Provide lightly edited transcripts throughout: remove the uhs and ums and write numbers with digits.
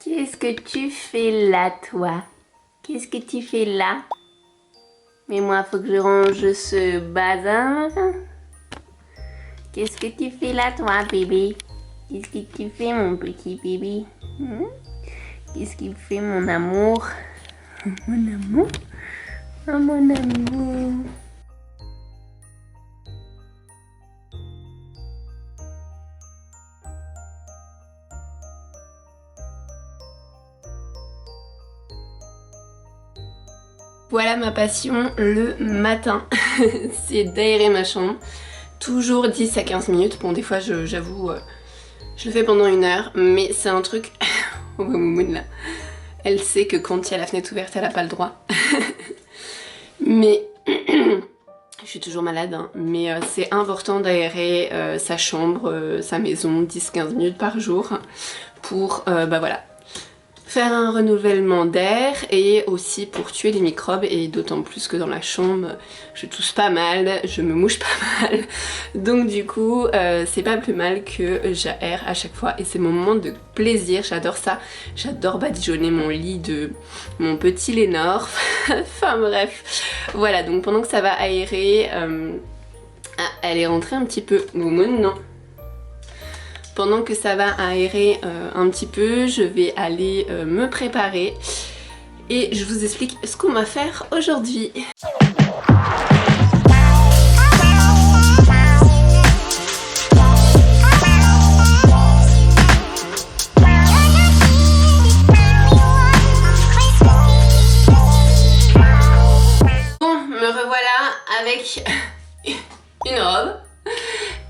Qu'est-ce que tu fais là, toi? Qu'est-ce que tu fais là? Mais moi, faut que je range ce bazar. Qu'est-ce que tu fais là, toi, bébé? Qu'est-ce que tu fais, mon petit bébé? Qu'est-ce qu'il fait, mon amour? Mon amour? Oh, mon amour. Voilà ma passion le matin, c'est d'aérer ma chambre, toujours 10 à 15 minutes, bon des fois j'avoue je le fais pendant 1 heure, mais c'est un truc, on voit Moumoune là, elle sait que quand il y a la fenêtre ouverte elle a pas le droit, mais je suis toujours malade, hein, mais c'est important d'aérer sa chambre, sa maison 10-15 minutes par jour pour bah voilà, faire un renouvellement d'air et aussi pour tuer les microbes, et d'autant plus que dans la chambre je tousse pas mal, je me mouche pas mal, donc du coup c'est pas plus mal que j'aère à chaque fois et c'est mon moment de plaisir, j'adore ça, j'adore badigeonner mon lit de mon petit Lénore, enfin bref, voilà, donc pendant que ça va aérer, elle est rentrée un petit peu, Moumoune non. Pendant que ça va aérer un petit peu, je vais aller me préparer et je vous explique ce qu'on va faire aujourd'hui. Bon, me revoilà avec une robe,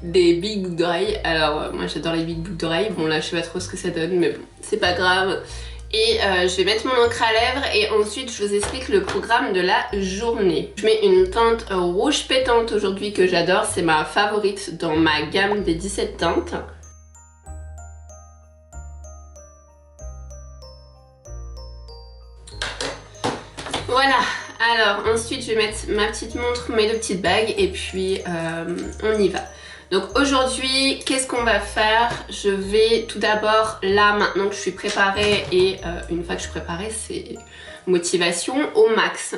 des big boucles d'oreilles. Alors moi j'adore les big boucles d'oreilles, bon là je sais pas trop ce que ça donne mais bon c'est pas grave. Et je vais mettre mon encre à lèvres et ensuite je vous explique le programme de la journée. Je mets une teinte rouge pétante aujourd'hui que j'adore, c'est ma favorite dans ma gamme des 17 teintes. Voilà, alors ensuite je vais mettre ma petite montre, mes 2 petites bagues et puis on y va. Donc aujourd'hui, qu'est-ce qu'on va faire? Je vais tout d'abord, là maintenant que je suis préparée, et une fois que je suis préparée, c'est motivation au max.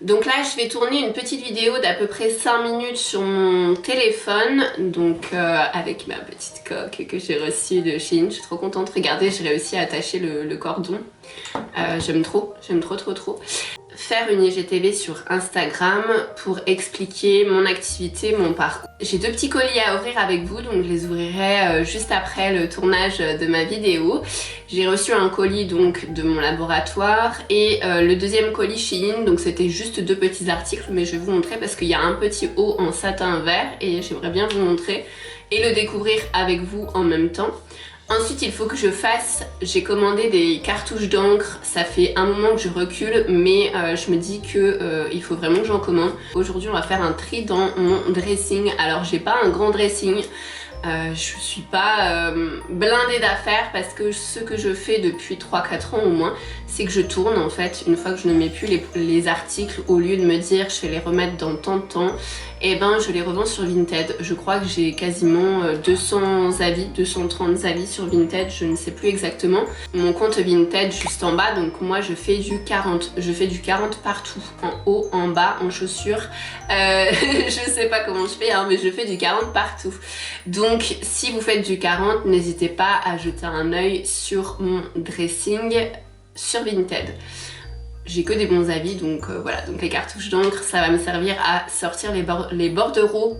Donc là, je vais tourner une petite vidéo d'à peu près 5 minutes sur mon téléphone, donc avec ma petite coque que j'ai reçue de Shein. Je suis trop contente, regardez, j'ai réussi à attacher le cordon. J'aime trop, trop. Faire une IGTV sur Instagram pour expliquer mon activité, mon parcours. J'ai 2 petits colis à ouvrir avec vous, donc je les ouvrirai juste après le tournage de ma vidéo. J'ai reçu un colis donc de mon laboratoire et le deuxième colis Shein, donc c'était juste 2 petits articles, mais je vais vous montrer parce qu'il y a un petit haut en satin vert et j'aimerais bien vous montrer et le découvrir avec vous en même temps. Ensuite il faut que je fasse, j'ai commandé des cartouches d'encre, ça fait un moment que je recule mais je me dis que il faut vraiment que j'en commande. Aujourd'hui on va faire un tri dans mon dressing, alors j'ai pas un grand dressing, je suis pas blindée d'affaires parce que ce que je fais depuis 3-4 ans au moins, c'est que je tourne en fait, une fois que je ne mets plus les articles, au lieu de me dire je vais les remettre dans tant de temps, et ben je les revends sur Vinted. Je crois que j'ai quasiment 200 avis, 230 avis sur Vinted, je ne sais plus exactement. Mon compte Vinted juste en bas, donc moi je fais du 40. Je fais du 40 partout, en haut, en bas, en chaussures. Je sais pas comment je fais, hein, mais je fais du 40 partout. Donc si vous faites du 40, n'hésitez pas à jeter un œil sur mon dressing sur Vinted. J'ai que des bons avis, donc voilà, donc les cartouches d'encre ça va me servir à sortir les bordereaux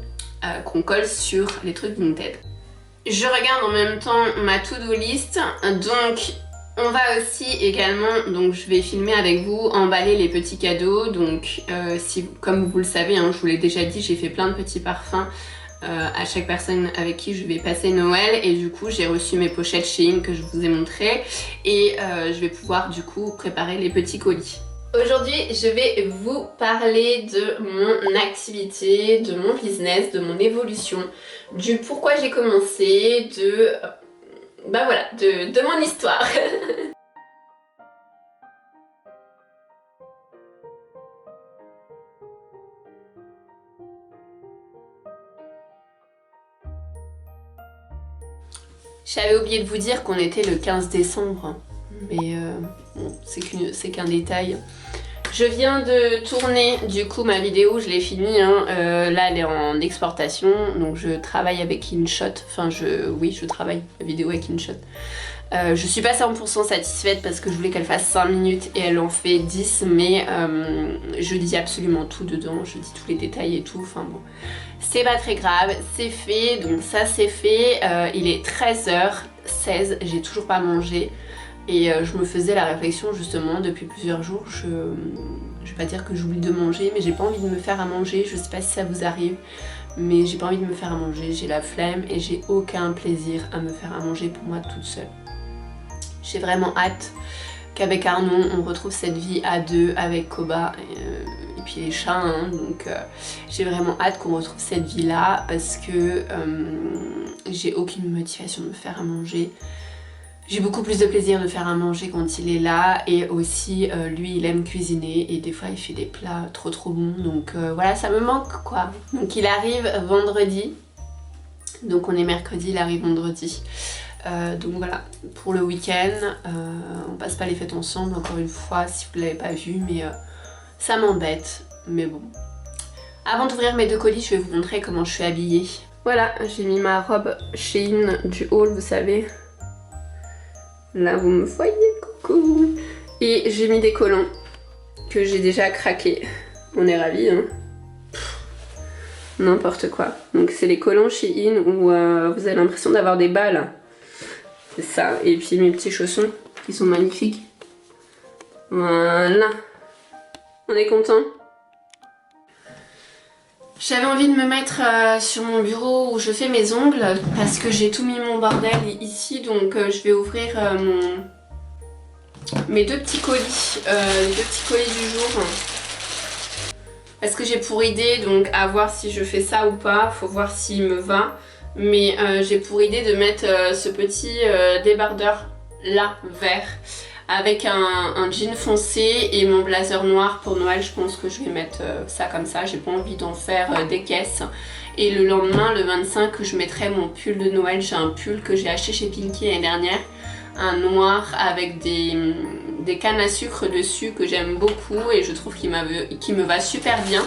qu'on colle sur les trucs Vinted. Je regarde en même temps ma to-do list, donc on va aussi également, donc je vais filmer avec vous, emballer les petits cadeaux, donc comme vous le savez, hein, je vous l'ai déjà dit, j'ai fait plein de petits parfums à chaque personne avec qui je vais passer Noël, et du coup j'ai reçu mes pochettes Shein que je vous ai montré et je vais pouvoir du coup préparer les petits colis. Aujourd'hui je vais vous parler de mon activité, de mon business, de mon évolution, du pourquoi j'ai commencé, bah voilà, de mon histoire. J'avais oublié de vous dire qu'on était le 15 décembre. mais bon, c'est qu'un détail. Je viens de tourner du coup ma vidéo, je l'ai finie, hein. Là elle est en exportation, donc je travaille avec InShot, enfin oui je travaille la vidéo avec InShot. Je suis pas 100% satisfaite parce que je voulais qu'elle fasse 5 minutes et elle en fait 10, mais je dis absolument tout dedans, je dis tous les détails et tout, enfin bon. C'est pas très grave, c'est fait, donc ça c'est fait, il est 13h16, j'ai toujours pas mangé. Et je me faisais la réflexion justement depuis plusieurs jours, je vais pas dire que j'oublie de manger, mais j'ai pas envie de me faire à manger, je sais pas si ça vous arrive, mais j'ai pas envie de me faire à manger, j'ai la flemme et j'ai aucun plaisir à me faire à manger pour moi toute seule. J'ai vraiment hâte qu'avec Arnaud on retrouve cette vie à deux avec Koba et puis les chats, hein, donc j'ai vraiment hâte qu'on retrouve cette vie là parce que j'ai aucune motivation de me faire à manger. J'ai beaucoup plus de plaisir de faire à manger quand il est là et aussi lui il aime cuisiner et des fois il fait des plats trop bons, donc voilà, ça me manque quoi. Donc il arrive vendredi, donc on est mercredi, il arrive vendredi. Donc voilà, pour le week-end, on passe pas les fêtes ensemble encore une fois si vous l'avez pas vu, mais ça m'embête, mais bon. Avant d'ouvrir mes 2 colis, je vais vous montrer comment je suis habillée. Voilà, j'ai mis ma robe Shein du haul, vous savez. Là vous me voyez, coucou. Et j'ai mis des collants que j'ai déjà craqués. On est ravis, hein. N'importe quoi. Donc c'est les collants Shein où vous avez l'impression d'avoir des balles. C'est ça. Et puis mes petits chaussons qui sont magnifiques. Voilà. On est content. J'avais envie de me mettre sur mon bureau où je fais mes ongles parce que j'ai tout mis mon bordel ici, donc je vais ouvrir mes 2 petits colis, les 2 petits colis du jour. Parce que j'ai pour idée, donc à voir si je fais ça ou pas, faut voir s'il me va. Mais j'ai pour idée de mettre ce petit débardeur là, vert, avec un jean foncé et mon blazer noir pour Noël. Je pense que je vais mettre ça comme ça, j'ai pas envie d'en faire des caisses. Et le lendemain, le 25, je mettrai mon pull de Noël. J'ai un pull que j'ai acheté chez Pinky l'année dernière, un noir avec des cannes à sucre dessus que j'aime beaucoup et je trouve qu'il me va super bien.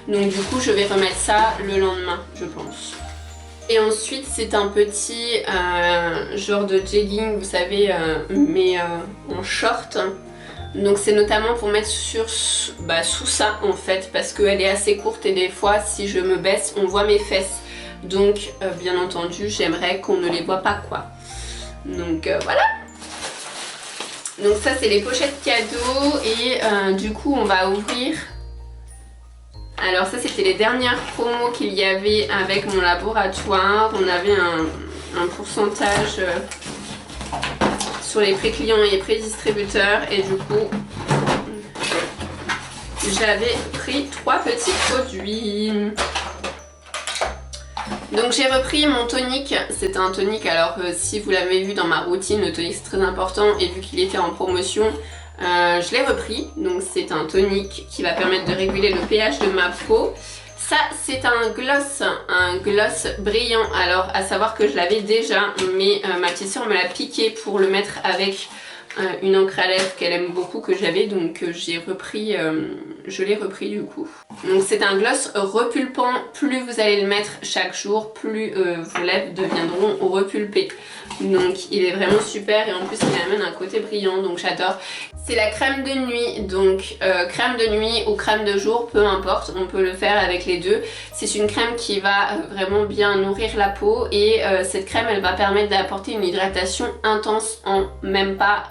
Donc du coup je vais remettre ça le lendemain, je pense. Et ensuite c'est un petit genre de jegging, vous savez, mais en short. Donc c'est notamment pour mettre sous ça en fait, parce qu'elle est assez courte et des fois si je me baisse on voit mes fesses. Donc bien entendu j'aimerais qu'on ne les voit pas quoi. Donc voilà. Donc ça c'est les pochettes cadeaux et du coup on va ouvrir. Alors ça c'était les dernières promos qu'il y avait avec mon laboratoire. On avait un pourcentage sur les pré-clients et les pré-distributeurs et du coup j'avais pris 3 petits produits. Donc j'ai repris mon tonique, c'est un tonique, alors si vous l'avez vu dans ma routine, le tonique c'est très important et vu qu'il était en promotion, je l'ai repris. Donc c'est un tonique qui va permettre de réguler le pH de ma peau. Ça c'est un gloss brillant, alors à savoir que je l'avais déjà, mais ma petite soeur me l'a piqué pour le mettre avec une encre à lèvres qu'elle aime beaucoup que j'avais, donc je l'ai repris du coup. Donc c'est un gloss repulpant, plus vous allez le mettre chaque jour, plus vos lèvres deviendront repulpées. Donc il est vraiment super et en plus il amène un côté brillant, donc j'adore. C'est la crème de nuit, donc crème de nuit ou crème de jour, peu importe, on peut le faire avec les deux. C'est une crème qui va vraiment bien nourrir la peau et cette crème elle va permettre d'apporter une hydratation intense en même pas,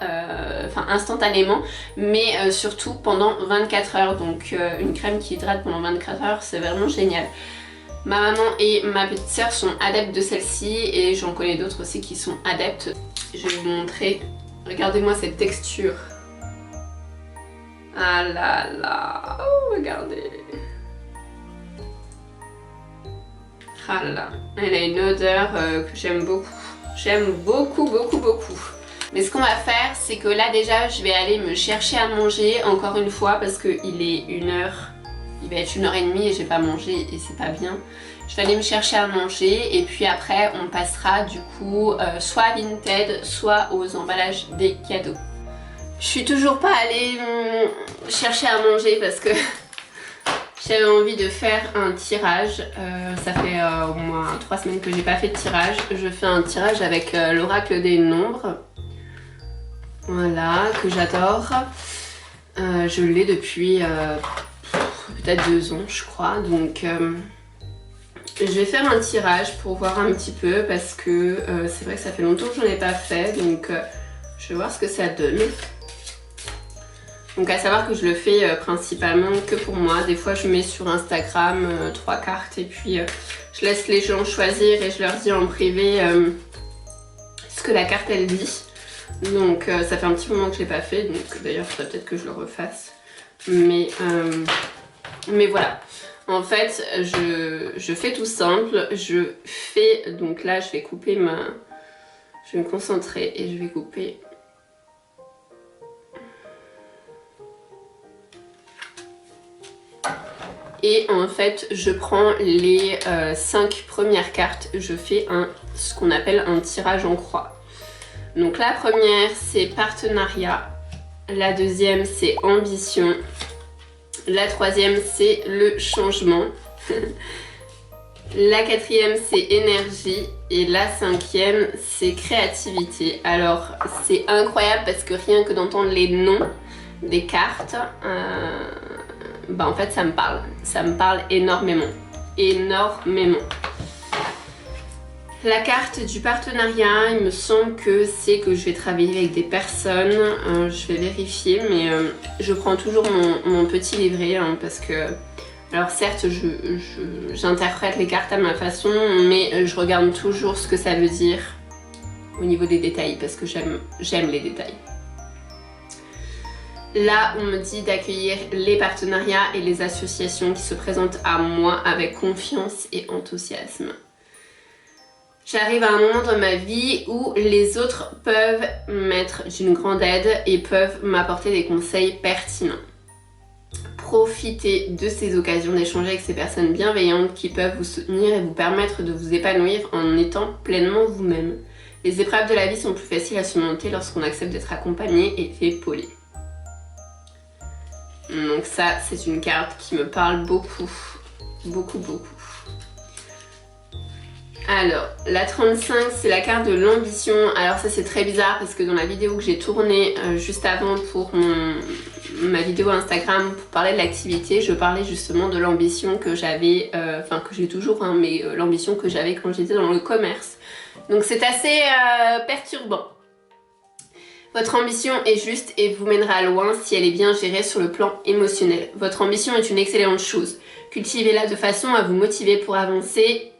instantanément, mais surtout pendant 24 heures. Donc une crème qui hydrate pendant 24 heures, c'est vraiment génial. Ma maman et ma petite soeur sont adeptes de celle-ci et j'en connais d'autres aussi qui sont adeptes. Je vais vous montrer, regardez-moi cette texture. Ah là là, oh, regardez. Ah là, elle a une odeur que j'aime beaucoup. J'aime beaucoup, beaucoup, beaucoup. Mais ce qu'on va faire, c'est que là déjà, je vais aller me chercher à manger encore une fois parce qu'il est 1h. Il va être 1h30 et j'ai pas mangé et c'est pas bien. Je vais aller me chercher à manger et puis après on passera du coup soit à Vinted, soit aux emballages des cadeaux. Je suis toujours pas allée chercher à manger parce que j'avais envie de faire un tirage. Ça fait au moins 3 semaines que j'ai pas fait de tirage. Je fais un tirage avec l'oracle des nombres. Voilà, que j'adore. Je l'ai depuis peut-être 2 ans, je crois. Donc je vais faire un tirage pour voir un petit peu parce que c'est vrai que ça fait longtemps que j'en ai pas fait. Donc je vais voir ce que ça donne. Donc à savoir que je le fais principalement que pour moi. Des fois je mets sur Instagram 3 cartes et puis je laisse les gens choisir et je leur dis en privé ce que la carte elle dit. Donc ça fait un petit moment que je l'ai pas fait, donc d'ailleurs il faudrait peut-être que je le refasse. Mais voilà. En fait je fais tout simple. Je fais, donc là je vais couper je vais me concentrer et je vais couper. Et en fait, je prends les 5 premières cartes, je fais ce qu'on appelle un tirage en croix. Donc la première, c'est partenariat. La deuxième, c'est ambition. La troisième, c'est le changement. La quatrième, c'est énergie. Et la cinquième, c'est créativité. Alors, c'est incroyable parce que rien que d'entendre les noms des cartes... bah en fait ça me parle énormément. La carte du partenariat, il me semble que c'est que je vais travailler avec des personnes, je vais vérifier, mais je prends toujours mon petit livret parce que, alors certes j'interprète les cartes à ma façon, mais je regarde toujours ce que ça veut dire au niveau des détails parce que j'aime les détails. Là, on me dit d'accueillir les partenariats et les associations qui se présentent à moi avec confiance et enthousiasme. J'arrive à un moment dans ma vie où les autres peuvent m'être d'une grande aide et peuvent m'apporter des conseils pertinents. Profitez de ces occasions d'échanger avec ces personnes bienveillantes qui peuvent vous soutenir et vous permettre de vous épanouir en étant pleinement vous-même. Les épreuves de la vie sont plus faciles à surmonter lorsqu'on accepte d'être accompagné et épaulé. Donc ça, c'est une carte qui me parle beaucoup. Alors, la 35, c'est la carte de l'ambition. Alors ça, c'est très bizarre parce que dans la vidéo que j'ai tournée juste avant pour ma vidéo Instagram pour parler de l'activité, je parlais justement de l'ambition que j'avais, enfin que j'ai toujours, hein, mais l'ambition que j'avais quand j'étais dans le commerce. Donc c'est assez perturbant. Votre ambition est juste et vous mènera loin si elle est bien gérée sur le plan émotionnel. Votre ambition est une excellente chose. Cultivez-la de façon à vous motiver pour avancer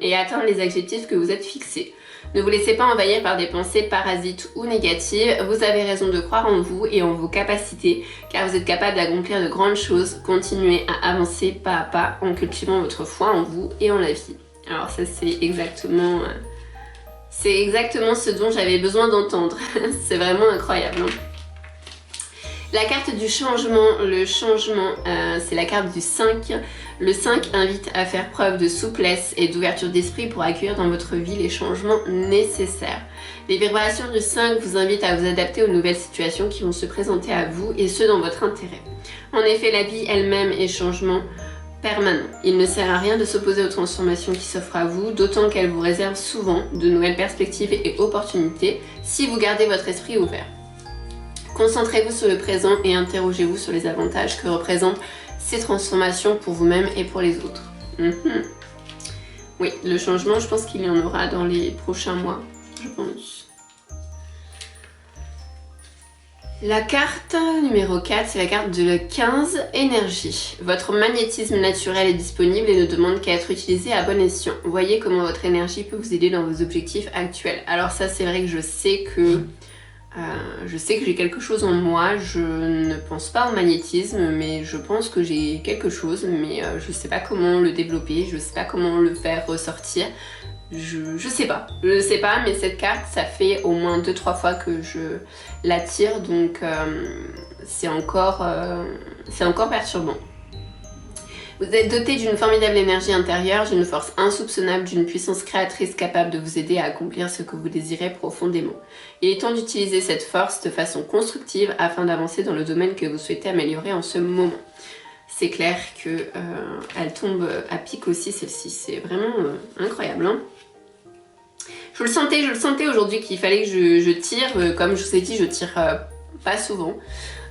et atteindre les objectifs que vous êtes fixés. Ne vous laissez pas envahir par des pensées parasites ou négatives. Vous avez raison de croire en vous et en vos capacités car vous êtes capable d'accomplir de grandes choses. Continuez à avancer pas à pas en cultivant votre foi en vous et en la vie. Alors ça c'est exactement ce dont j'avais besoin d'entendre. C'est vraiment incroyable. Hein. La carte du changement, le changement, c'est la carte du 5. Le 5 invite à faire preuve de souplesse et d'ouverture d'esprit pour accueillir dans votre vie les changements nécessaires. Les vibrations du 5 vous invitent à vous adapter aux nouvelles situations qui vont se présenter à vous et ce dans votre intérêt. En effet, la vie elle-même est changement permanent. Il ne sert à rien de s'opposer aux transformations qui s'offrent à vous, d'autant qu'elles vous réservent souvent de nouvelles perspectives et opportunités si vous gardez votre esprit ouvert. Concentrez-vous sur le présent et interrogez-vous sur les avantages que représentent ces transformations pour vous-même et pour les autres. Oui, le changement, je pense qu'il y en aura dans les prochains mois, je pense. La carte numéro 4, c'est la carte de 15, énergie. Votre magnétisme naturel est disponible et ne demande qu'à être utilisé à bon escient. Voyez comment votre énergie peut vous aider dans vos objectifs actuels. Alors ça, c'est vrai que je sais que j'ai quelque chose en moi. Je ne pense pas au magnétisme, mais je pense que j'ai quelque chose. Mais je sais pas comment le développer, je sais pas comment le faire ressortir. Je sais pas, mais cette carte, ça fait au moins 2-3 fois que je la tire, donc c'est encore perturbant. Vous êtes doté d'une formidable énergie intérieure, d'une force insoupçonnable, d'une puissance créatrice capable de vous aider à accomplir ce que vous désirez profondément. Il est temps d'utiliser cette force de façon constructive afin d'avancer dans le domaine que vous souhaitez améliorer en ce moment. C'est clair que elle tombe à pic aussi celle-ci, c'est vraiment incroyable. Hein, je le sentais aujourd'hui qu'il fallait que je tire, comme je vous ai dit, je tire pas souvent.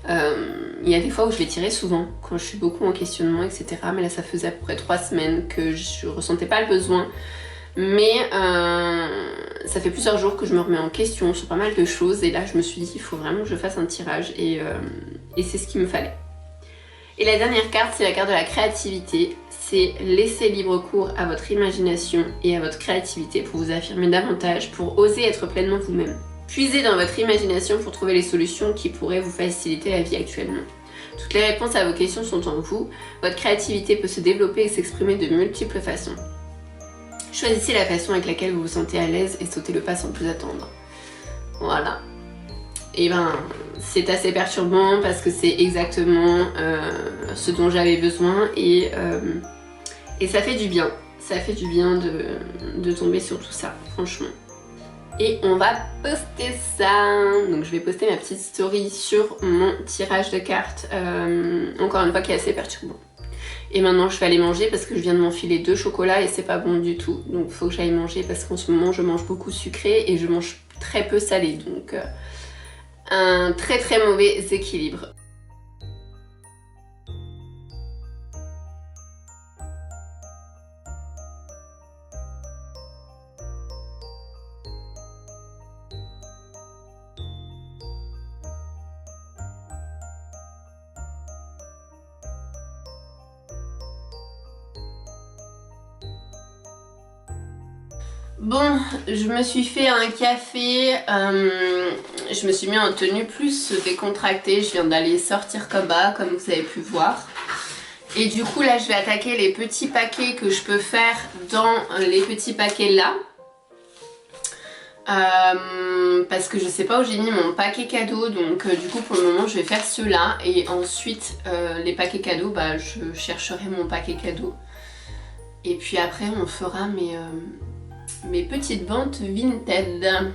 Il y a des fois où je vais tirer souvent, quand je suis beaucoup en questionnement, etc. Mais là ça faisait à peu près 3 semaines que je ressentais pas le besoin. Mais ça fait plusieurs jours que je me remets en question sur pas mal de choses. Et là je me suis dit, il faut vraiment que je fasse un tirage. Et c'est ce qu'il me fallait. Et la dernière carte, c'est la carte de la créativité. C'est laisser libre cours à votre imagination et à votre créativité pour vous affirmer davantage, pour oser être pleinement vous-même. Puisez dans votre imagination pour trouver les solutions qui pourraient vous faciliter la vie actuellement. Toutes les réponses à vos questions sont en vous. Votre créativité peut se développer et s'exprimer de multiples façons. Choisissez la façon avec laquelle vous vous sentez à l'aise et sautez le pas sans plus attendre. Voilà. Et ben, c'est assez perturbant parce que c'est exactement ce dont j'avais besoin et ça fait du bien. Ça fait du bien de tomber sur tout ça, franchement. Et on va poster ça. Donc je vais poster ma petite story sur mon tirage de cartes, encore une fois qui est assez perturbant. Et maintenant je vais aller manger parce que je viens de m'enfiler 2 chocolats et c'est pas bon du tout. Donc il faut que j'aille manger parce qu'en ce moment je mange beaucoup sucré et je mange très peu salé. Donc un très très mauvais équilibre. Bon, je me suis fait un café, je me suis mis en tenue plus décontractée, je viens d'aller sortir Koba comme vous avez pu voir. Et du coup là je vais attaquer les petits paquets que je peux faire dans les petits paquets là. Parce que je sais pas où j'ai mis mon paquet cadeau, donc du coup pour le moment je vais faire ceux-là. Et ensuite les paquets cadeaux, bah je chercherai mon paquet cadeau. Et puis après on fera mes petites ventes Vinted.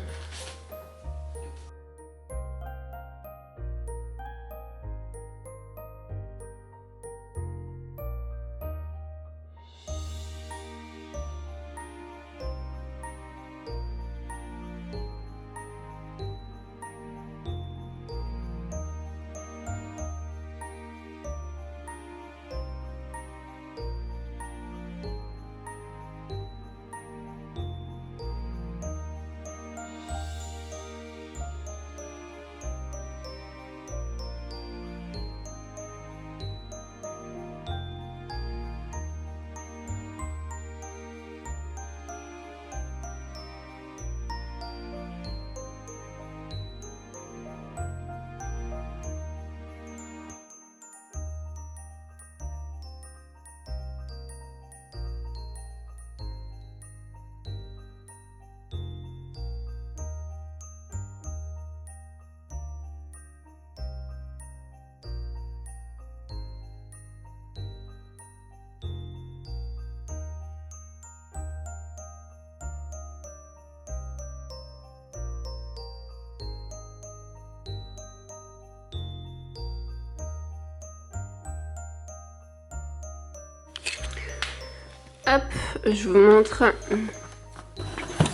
Hop, je vous montre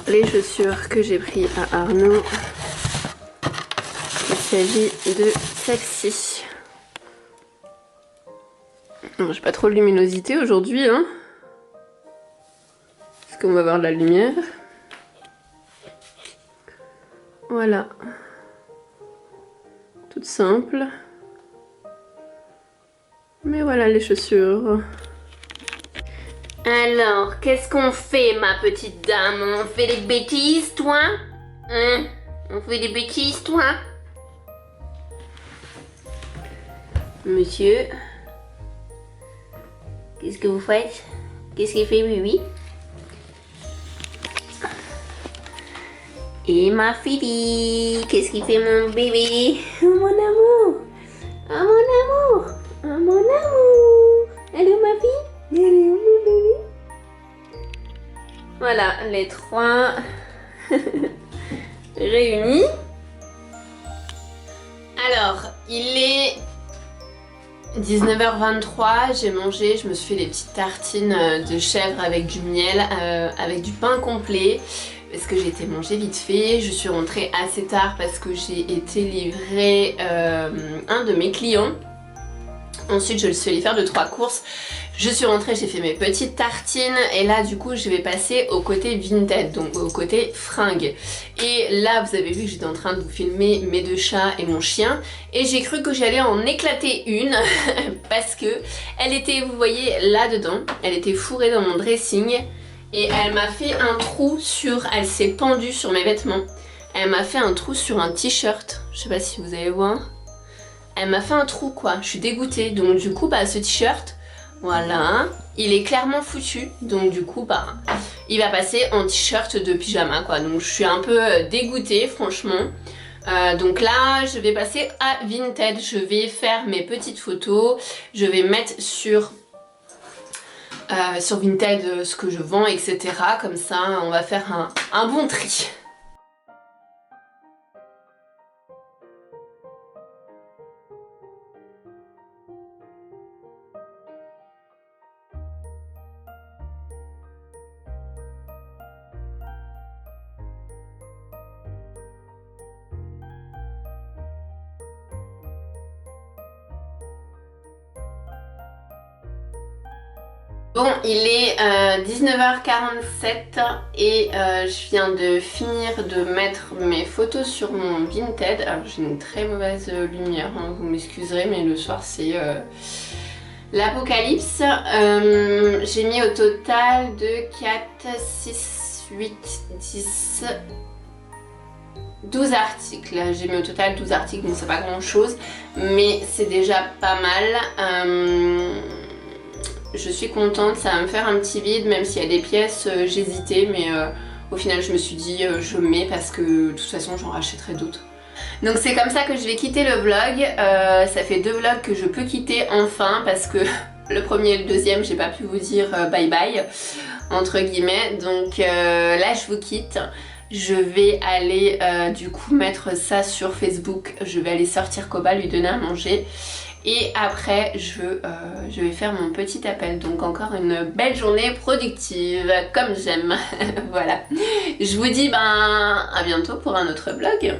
les chaussures que j'ai pris à Arnaud. Il s'agit de celle-ci. J'ai pas trop de luminosité aujourd'hui, hein. Est-ce qu'on va avoir de la lumière? Voilà. Toute simple. Mais voilà les chaussures. Alors, qu'est-ce qu'on fait, ma petite dame? On fait des bêtises, toi? Hein? On fait des bêtises, toi? Monsieur? Qu'est-ce que vous faites? Qu'est-ce qu'il fait, Bibi? Et ma fille? Qu'est-ce qu'il fait, mon bébé? Oh, mon amour! Oh, mon amour! Oh, mon amour! Allô, ma fille? Voilà, les trois réunis. Alors, il est 19h23, j'ai mangé, je me suis fait des petites tartines de chèvre avec du miel, avec du pain complet. Parce que j'ai été manger vite fait, je suis rentrée assez tard parce que j'ai été livrer un de mes clients. Ensuite je suis allée faire 2-3 courses, je suis rentrée, j'ai fait mes petites tartines et là du coup je vais passer au côté vintage, donc au côté fringues. Et là vous avez vu que j'étais en train de vous filmer mes 2 chats et mon chien et j'ai cru que j'allais en éclater une parce que elle était, vous voyez là dedans, elle était fourrée dans mon dressing. Et elle m'a fait un trou elle s'est pendue sur mes vêtements. Elle m'a fait un trou sur un t-shirt. Je sais pas si vous allez voir. Elle m'a fait un trou quoi, je suis dégoûtée. Donc du coup, ce t-shirt, voilà, il est clairement foutu. Donc du coup, il va passer en t-shirt de pyjama quoi. Donc je suis un peu dégoûtée franchement. Donc là, je vais passer à Vinted. Je vais faire mes petites photos. Je vais mettre sur Vinted ce que je vends, etc. Comme ça, on va faire un bon tri. Bon, il est 19h47 et je viens de finir de mettre mes photos sur mon Vinted. Alors j'ai une très mauvaise lumière, hein, vous m'excuserez, mais le soir c'est l'apocalypse. J'ai mis au total de 4, 6, 8, 10... 12 articles, j'ai mis au total 12 articles, donc c'est pas grand chose, mais c'est déjà pas mal. Je suis contente, ça va me faire un petit vide, même s'il y a des pièces, j'hésitais, mais au final je me suis dit je mets parce que de toute façon j'en rachèterai d'autres. Donc c'est comme ça que je vais quitter le vlog, ça fait 2 vlogs que je peux quitter enfin parce que le premier et le deuxième j'ai pas pu vous dire bye bye entre guillemets, donc là je vous quitte. Je vais aller du coup mettre ça sur Facebook, je vais aller sortir Koba, lui donner à manger. Et après, je vais faire mon petit appel. Donc encore une belle journée productive, comme j'aime. Voilà. Je vous dis à bientôt pour un autre vlog.